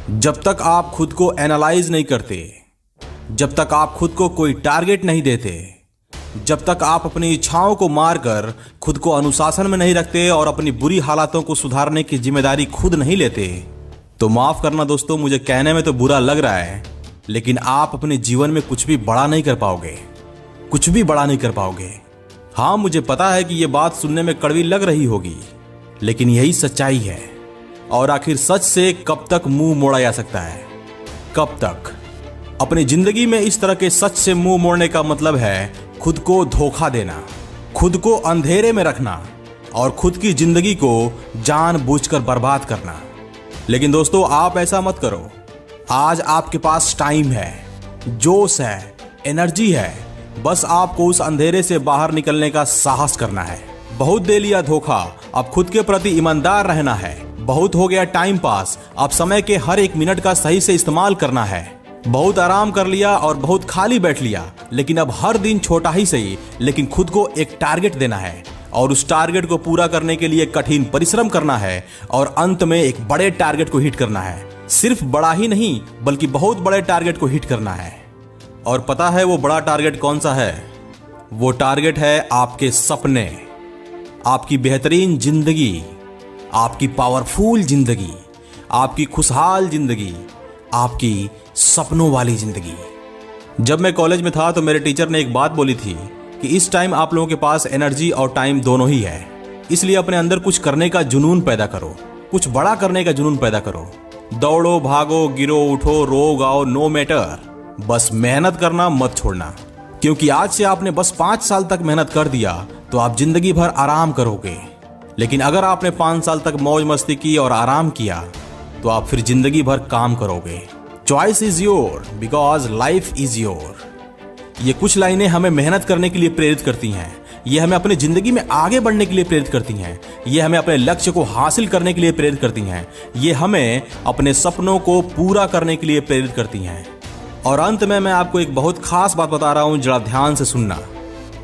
जब तक आप खुद को एनालाइज नहीं करते, जब तक आप खुद को कोई टारगेट नहीं देते, जब तक आप अपनी इच्छाओं को मारकर खुद को अनुशासन में नहीं रखते और अपनी बुरी हालातों को सुधारने की जिम्मेदारी खुद नहीं लेते, तो माफ करना दोस्तों, मुझे कहने में तो बुरा लग रहा है, लेकिन आप अपने जीवन में कुछ भी बड़ा नहीं कर पाओगे, कुछ भी बड़ा नहीं कर पाओगे। हाँ, मुझे पता है कि यह बात सुनने में कड़वी लग रही होगी, लेकिन यही सच्चाई है। और आखिर सच से कब तक मुंह मोड़ा जा सकता है? कब तक? अपनी जिंदगी में इस तरह के सच से मुंह मोड़ने का मतलब है खुद को धोखा देना, खुद को अंधेरे में रखना और खुद की जिंदगी को जानबूझकर बर्बाद करना। लेकिन दोस्तों, आप ऐसा मत करो। आज आपके पास टाइम है, जोश है, एनर्जी है, बस आपको उस अंधेरे से बाहर निकलने का साहस करना है। बहुत दे लिया धोखा, अब खुद के प्रति ईमानदार रहना है। बहुत हो गया टाइम पास, अब समय के हर एक मिनट का सही से इस्तेमाल करना है। बहुत आराम कर लिया और बहुत खाली बैठ लिया, लेकिन अब हर दिन छोटा ही सही, लेकिन खुद को एक टारगेट देना है और उस टारगेट को पूरा करने के लिए कठिन परिश्रम करना है और अंत में एक बड़े टारगेट को हिट करना है। सिर्फ बड़ा ही नहीं, बल्कि बहुत बड़े टारगेट को हिट करना है। और पता है वो बड़ा टारगेट कौन सा है? वो टारगेट है आपके सपने, आपकी बेहतरीन जिंदगी, आपकी पावरफुल जिंदगी, आपकी खुशहाल जिंदगी, आपकी सपनों वाली जिंदगी। जब मैं कॉलेज में था तो मेरे टीचर ने एक बात बोली थी कि इस टाइम आप लोगों के पास एनर्जी और टाइम दोनों ही है, इसलिए अपने अंदर कुछ करने का जुनून पैदा करो, कुछ बड़ा करने का जुनून पैदा करो। दौड़ो, भागो, गिरो, उठो, रो, गाओ, नो मैटर, बस मेहनत करना मत छोड़ना। क्योंकि आज से आपने बस 5 साल तक मेहनत कर दिया तो आप जिंदगी भर आराम करोगे, लेकिन अगर आपने 5 साल तक मौज मस्ती की और आराम किया तो आप फिर जिंदगी भर काम करोगे। Choice is your because life is your. ये कुछ लाइनें हमें मेहनत करने के लिए प्रेरित करती हैं, ये हमें अपनी जिंदगी में आगे बढ़ने के लिए प्रेरित करती हैं, ये हमें अपने लक्ष्य को हासिल करने के लिए प्रेरित करती हैं, ये हमें अपने सपनों को पूरा करने के लिए प्रेरित करती हैं। और अंत में मैं आपको एक बहुत खास बात बता रहा हूं, जरा ध्यान से सुनना।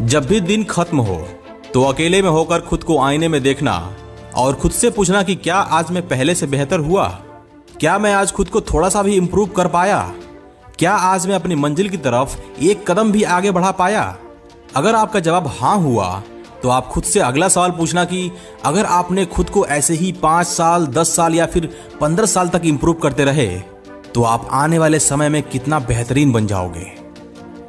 जब भी दिन खत्म हो तो अकेले में होकर खुद को आईने में देखना और खुद से पूछना कि क्या आज मैं पहले से बेहतर हुआ? क्या मैं आज खुद को थोड़ा सा भी इंप्रूव कर पाया? क्या आज मैं अपनी मंजिल की तरफ एक कदम भी आगे बढ़ा पाया? अगर आपका जवाब हाँ हुआ तो आप खुद से अगला सवाल पूछना कि अगर आपने खुद को ऐसे ही 5 साल, 10 साल या फिर 15 साल तक इंप्रूव करते रहे तो आप आने वाले समय में कितना बेहतरीन बन जाओगे।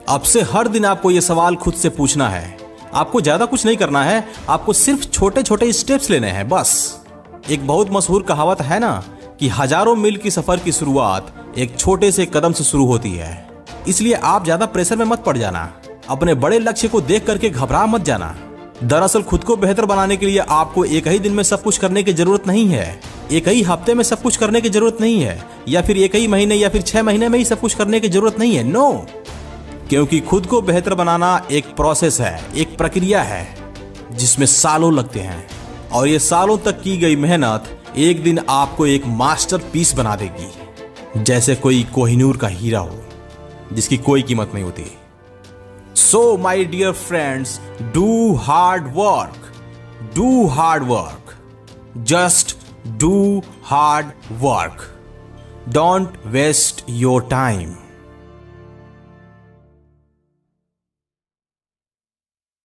अब से हर दिन आपको यह सवाल खुद से पूछना है। आपको ज्यादा कुछ नहीं करना है, आपको सिर्फ छोटे छोटे स्टेप्स लेने हैं बस। एक बहुत मशहूर कहावत है ना कि हजारों मील की सफर की शुरुआत एक छोटे से कदम से शुरू होती है। इसलिए आप ज्यादा प्रेशर में मत पड़ जाना, अपने बड़े लक्ष्य को देख करके घबरा मत जाना। दरअसल खुद को बेहतर बनाने के लिए आपको एक ही दिन में सब कुछ करने की जरूरत नहीं है, एक ही हफ्ते में सब कुछ करने की जरूरत नहीं है, या फिर एक ही महीने या फिर 6 महीने में ही सब कुछ करने की जरूरत नहीं है। नो, क्योंकि खुद को बेहतर बनाना एक प्रोसेस है, एक प्रक्रिया है जिसमें सालों लगते हैं और ये सालों तक की गई मेहनत एक दिन आपको एक मास्टरपीस बना देगी, जैसे कोई कोहिनूर का हीरा हो जिसकी कोई कीमत नहीं होती। So my dear friends, do hard work, do hard work, just do hard work, don't waste your time.